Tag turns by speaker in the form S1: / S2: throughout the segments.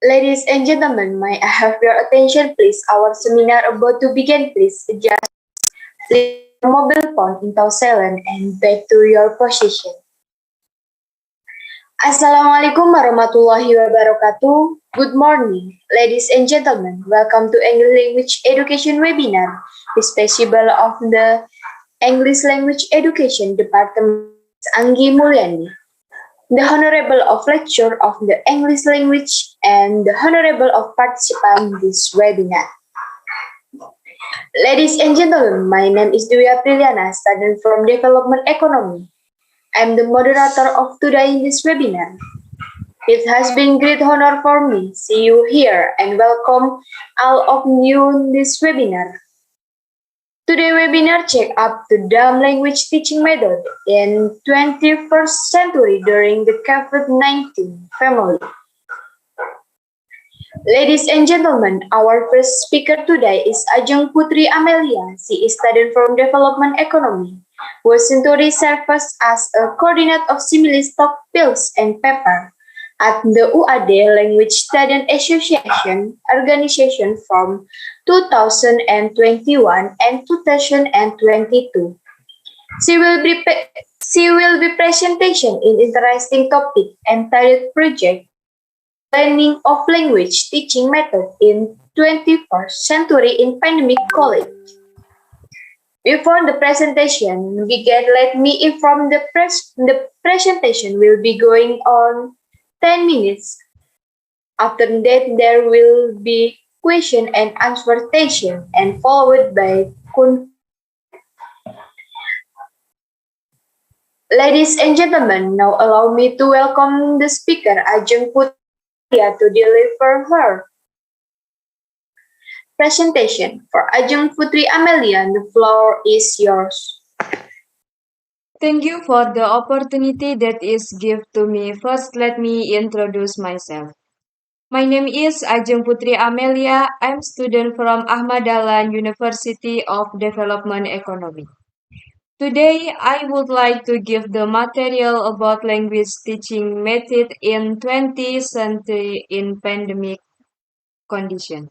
S1: Ladies and gentlemen, may I have your attention please? Our seminar about to begin. Please adjust your mobile phone into silent and back to your position. Assalamualaikum warahmatullahi wabarakatuh. Good morning, ladies and gentlemen. Welcome to English Language Education webinar, responsible of the English Language Education Department, Anggi Mulyani, the Honorable of Lecturer of the English Language, and the Honorable of Participant in this webinar. Ladies and gentlemen, my name is Dwi Apriliana, student from Development Economy. I'm the moderator of today in this webinar. It has been great honor for me to see you here and welcome all of you in this webinar. Today webinar check up the dumb language teaching method in 21st century during the COVID-19 family. Ladies and gentlemen, our first speaker today is Ajeng Putri Amelia. She is student from Development Economy, who century serves as a coordinator of Similis-Stock Pills and Paper at the UAD Language Student Association organization from 2021 and 2022. She will be presentation in interesting topic entitled Project Learning of Language Teaching Method in 21st Century in Pandemic College. Before the presentation begin, let me inform the presentation will be going on 10 minutes. After that, there will be question and answer session and followed by Ladies and gentlemen, now allow me to welcome the speaker, Ajeng Putri, to deliver her presentation. For Ajeng Putri Amelia, the floor is yours.
S2: Thank you for the opportunity that is given to me. First, let me introduce myself. My name is Ajeng Putri Amelia. I'm student from Ahmad Dahlan University of Development Economy. Today, I would like to give the material about language teaching method in 20th century in pandemic condition.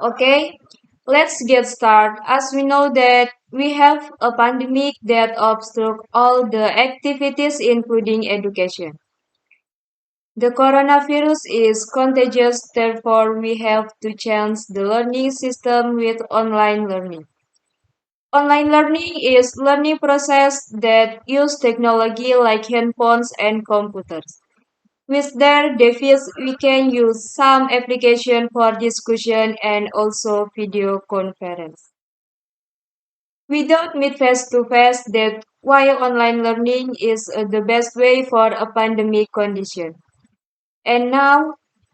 S2: Okay, let's get started. As we know that we have a pandemic that obstructs all the activities including education. The coronavirus is contagious, therefore we have to change the learning system with online learning. Online learning is learning process that use technology like handphones and computers. With their device, we can use some application for discussion and also video conference. We don't meet face-to-face, that's why online learning is the best way for a pandemic condition. And now,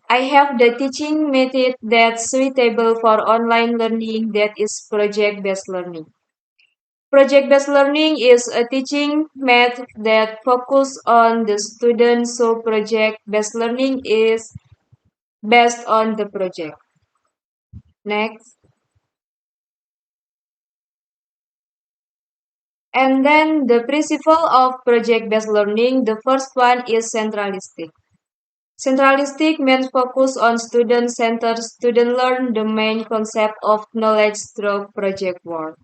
S2: I have the teaching method that's suitable for online learning, that is project-based learning. Project-based learning is a teaching method that focuses on the student, so project-based learning is based on the project. Next. And then the principle of project-based learning, the first one is centralistic. Centralistic means focus on student-centered. Student learn the main concept of knowledge through project work.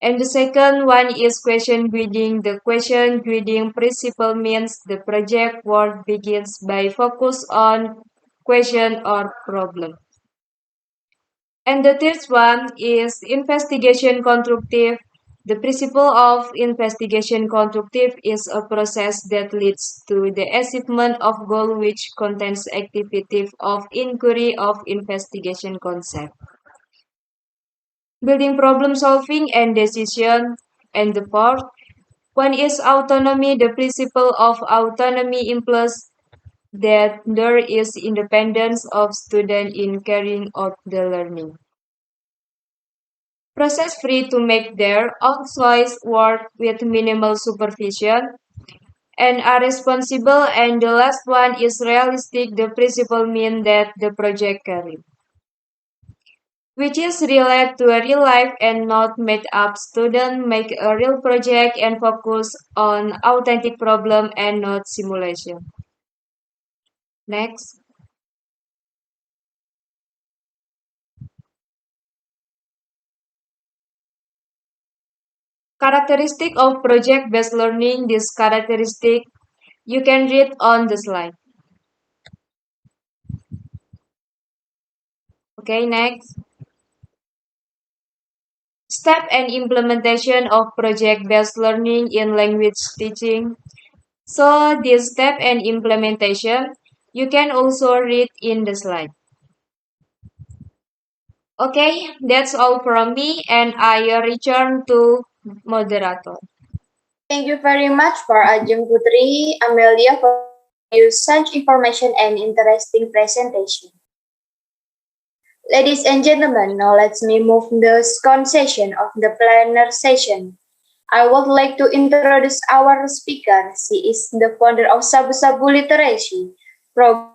S2: And the second one is question guiding. The question guiding principle means the project work begins by focus on question or problem. And the third one is investigation constructive. The principle of investigation constructive is a process that leads to the achievement of goal which contains activity of inquiry of investigation concept. Building problem solving and decision. And the fourth one is autonomy. The principle of autonomy implies that there is independence of student in carrying out the learning. Process free to make their own choice work with minimal supervision and are responsible. And the last one is realistic. The principle means that the project carry, which is related to a real life and not made up. Students make a real project and focus on authentic problem and not simulation. Next. Characteristic of project-based learning. This characteristic you can read on the slide. Okay, next. Step and implementation of project-based learning in language teaching. So this step and implementation you can also read in the slide. Okay, that's all from me and I return to moderator.
S1: Thank you very much for Ajeng Putri, Amelia for you such information and interesting presentation. Ladies and gentlemen, now let's me move the second session of the planner session. I would like to introduce our speaker. She is the founder of Sabu Sabu Literacy program.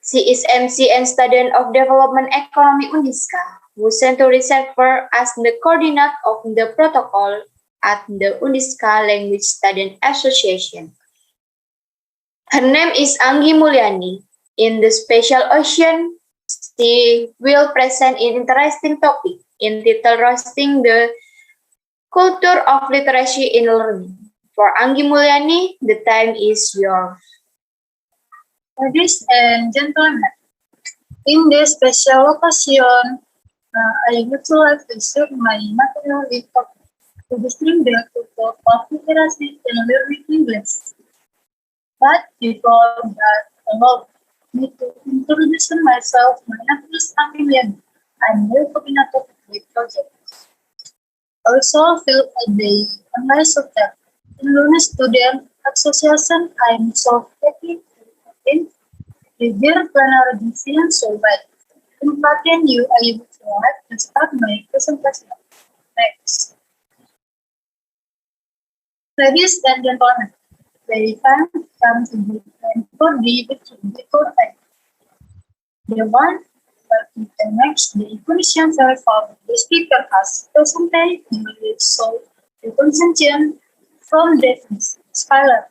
S1: She is MC and Student of Development Economy Uniska, who sent to server as the coordinator of the protocol at the Uniska Language Student Association. Her name is Anggi Mulyani. In the special ocean, she will present an interesting topic entitled Roasting the Culture of Literacy in Learning. For Anggi Mulyani, the time is yours.
S3: Ladies and gentlemen, in this special occasion, I would like to share my material with to distinguish the culture of literacy and learning English. But before that, allow me to introduce myself. My name is Anggi Mulyani. I'm the coordinator of the project. Also, feel a day online subject. In Learning Student Association, I'm so happy in the dear planner decision so well. In pattern you, I would like to start my presentation. Next. Ladies and gentlemen, the time comes to be time for the before time. The one that you can match the equation for the speaker has presented will solve the consumption from the scholar.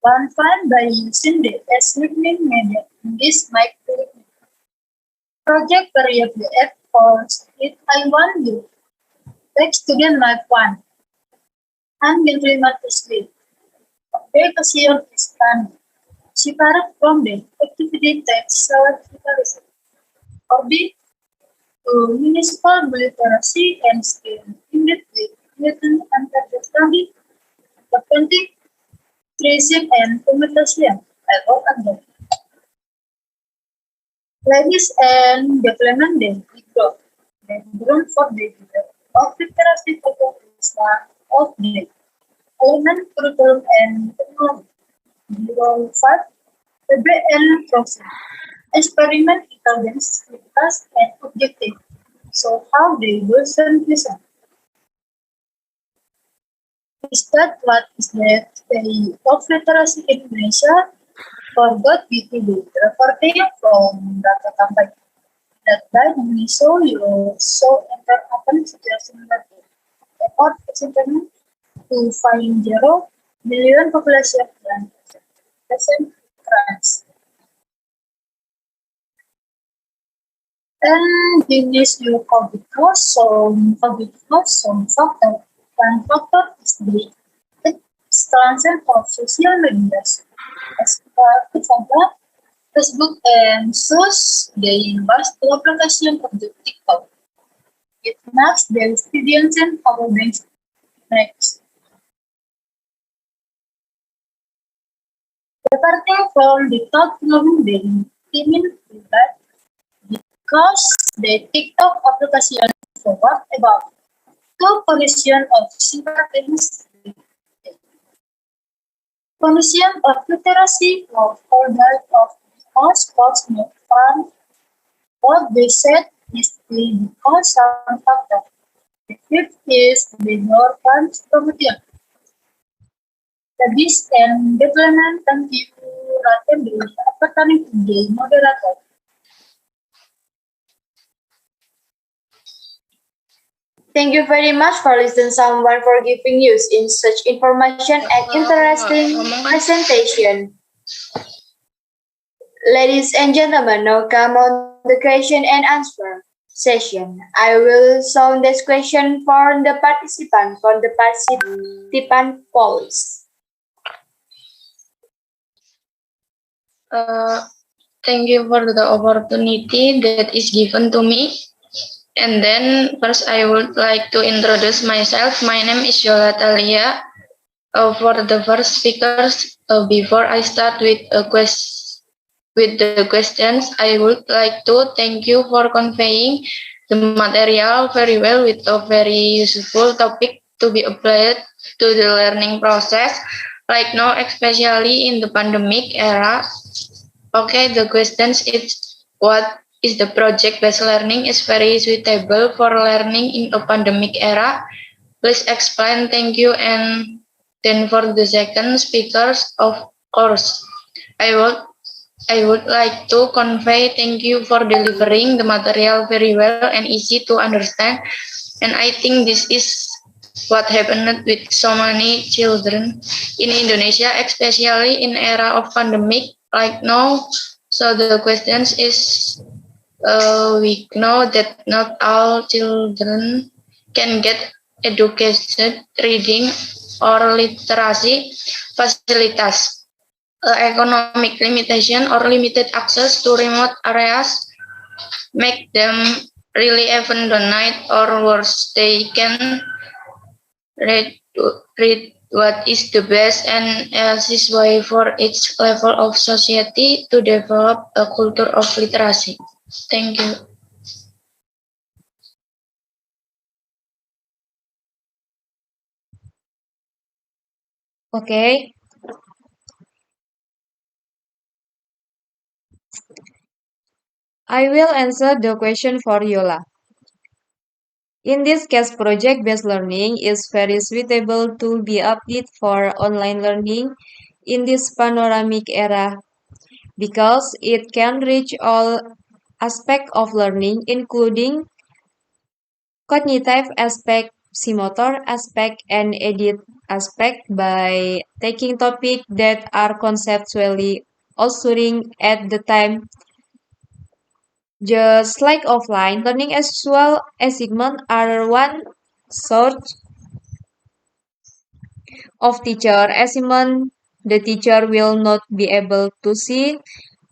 S3: One find by using the assessment method in this micro project period the efforts if I want you. Take student life one. And will remarkably. The occasion is done. Separate from the activity text self-preparation. Orbit to municipal literacy and skill in the written under the study, the painting, tracing and communication. I work under. Ladies and gentlemen, the background for the of literacy is one of the element curriculum and technology. Zero five, the BN process. Experiment intelligence, task and objective. So how they version listen. Is that what is the study of literacy in Indonesia? Forgot BTD, reporting from data company. That by doing so, you so enter open situation that effort internet to find 0 million population and percent crimes. And this new COVID some factor. One factor is the expansion of social media. As for example, Facebook and shows the vast application of the TikTok. It marks the experience and our next. Departing from the top level, they mean that because the TikTok application forward about two condition of simultaneous condition of literacy of order of because sports not fun. What they said is the because some factor. The fifth is the more fun promotion. Ladies and gentlemen, thank you Raten di opportunity today, moderator.
S1: Thank you very much for listening someone for giving use in such information and interesting presentation. Ladies and gentlemen, now come on the question and answer session. I will sound this question for the participant polls.
S3: Thank you for the opportunity that is given to me. And then first I would like to introduce myself. My name is Yola Talia. For the first speakers, before I start with the questions, I would like to thank you for conveying the material very well with a very useful topic to be applied to the learning process. Right now, especially in the pandemic era. Okay, the questions is what is the project-based learning is very suitable for learning in a pandemic era. Please explain. Thank you. And then for the second speakers, of course, I would like to convey thank you for delivering the material very well and easy to understand. And I think this is what happened with so many children in Indonesia, especially in era of pandemic like now. So the questions is we know that not all children can get education, reading, or literacy facilities. Economic limitation or limited access to remote areas make them really even the night or worse. They can read what is the best and easiest way for each level of society to develop a culture of literacy. Thank you.
S2: Okay. I will answer the question for Yola. In this case, project-based learning is very suitable to be applied for online learning in this panoramic era because it can reach all aspects of learning, including cognitive aspect, motor aspect, and edit aspect by taking topics that are conceptually alluring at the time. Just like offline, learning as well assignment are one sort of teacher assignment. The teacher will not be able to see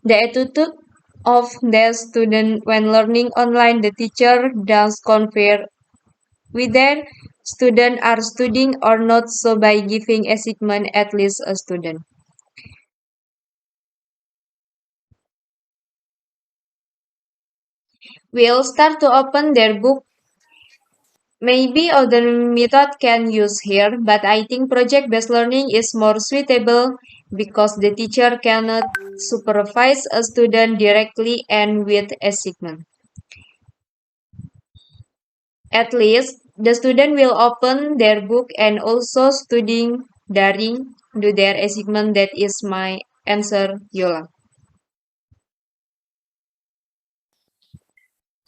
S2: the attitude of the student when learning online. The teacher does compare whether students are studying or not, so by giving assignment at least a student will start to open their book. Maybe other method can use here, but I think project-based learning is more suitable because the teacher cannot supervise a student directly and with assignment. At least the student will open their book and also studying daring do their assignment. That is my answer, Yola.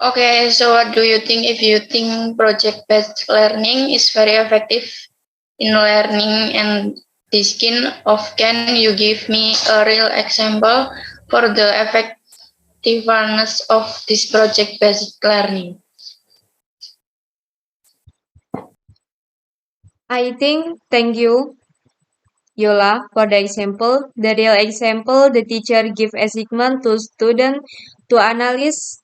S3: Okay, so what do you think if you think project-based learning is very effective in learning and this kind of, can you give me a real example for the effectiveness of this project-based learning?
S2: I think, thank you, Yola, for the example. The real example, the teacher give assignment to student to analyze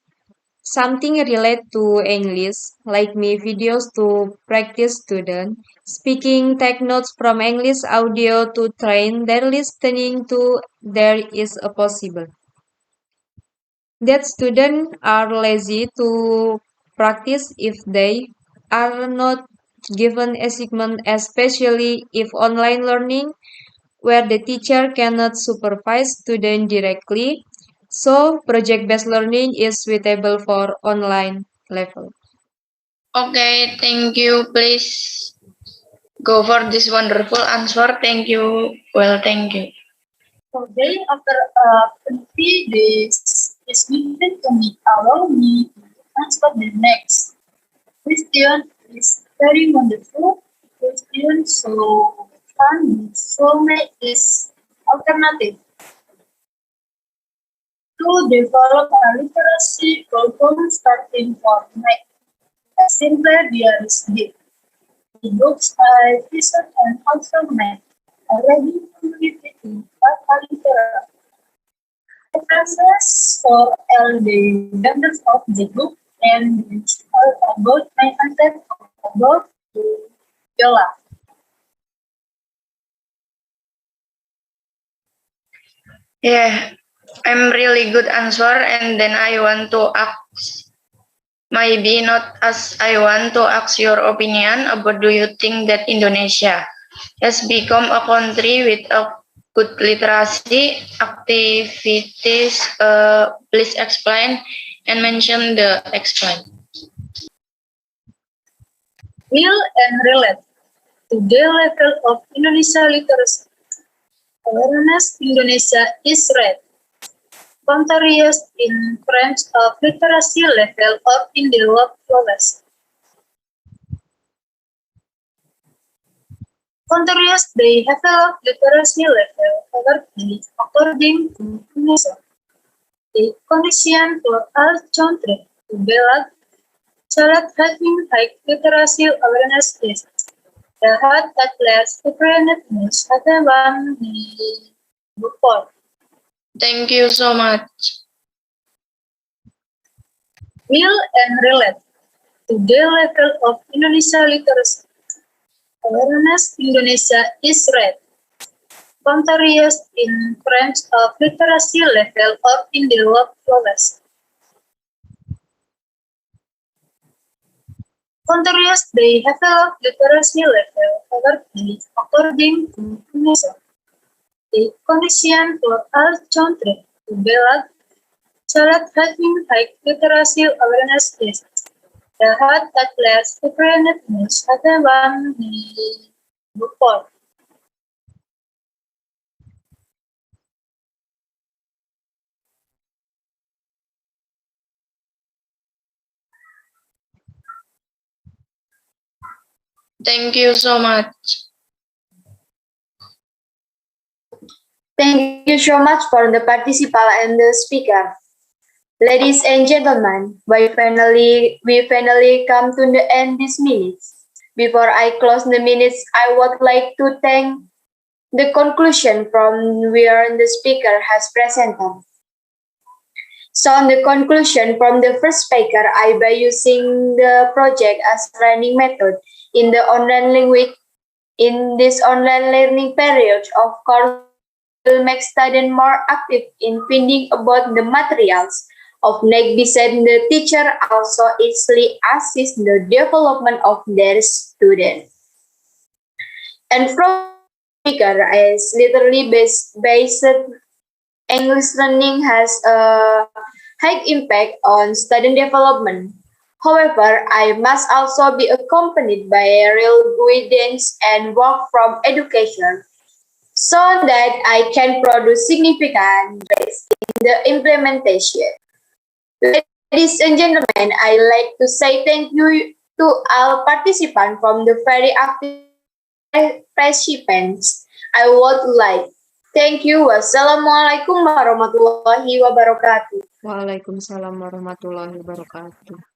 S2: something related to English, like me videos to practice student, speaking, take notes from English audio to train their listening to there is a possible. That students are lazy to practice if they are not given assignment, especially if online learning where the teacher cannot supervise students directly. So project-based learning is suitable for online level.
S3: Okay, thank you. Please go for this wonderful answer. Thank you. Well, thank you.
S4: Okay, after this meeting to me, allow me to answer the next question. Is very wonderful question, so fun, so make this alternative.
S3: to develop a literacy program starting from May. A simple there is deep. The books I visit and also made already completed in literature. References for all the members of the group and all about my content about Yola.
S5: Yeah, I'm really good answer, and then I want to ask, maybe not as I want to ask your opinion about, do you think that Indonesia has become a country with a good literacy activities? Please explain and mention the explain.
S3: Will and relate to the level of Indonesia literacy. Awareness Indonesia is red. Contraries in terms of literacy level of in the workforce. Contraries the level of literacy level according to UNESCO. The condition for all children to develop child having high literacy awareness is the hard at last preparedness at one before.
S5: Thank you so much.
S3: Will and relate to the level of Indonesia literacy. Awareness Indonesia is red. Contraries in terms of literacy level of in the workforce. Contraries the level of literacy level according to UNESCO. The condition for all children to develop child having high literacy awareness is the hard at last preparedness at one before.
S5: Thank you so much.
S1: Thank you so much for the participant and the speaker. Ladies and gentlemen, we finally come to the end this minutes. Before I close the minutes, I would like to thank the conclusion from where the speaker has presented. So on the conclusion from the first speaker, I by using the project as learning method in the online language in this online learning period, of course, will make students more active in finding about the materials of next beside the teacher also easily assist the development of their students. And from speaker is literally based English learning has a high impact on student development. However, I must also be accompanied by real guidance and work from education so that I can produce significant gains in the implementation. Ladies and gentlemen, I like to say thank you to all participants from the very active participants. I would like thank you. Wassalamualaikum warahmatullahi wabarakatuh.
S2: Waalaikumsalam warahmatullahi wabarakatuh.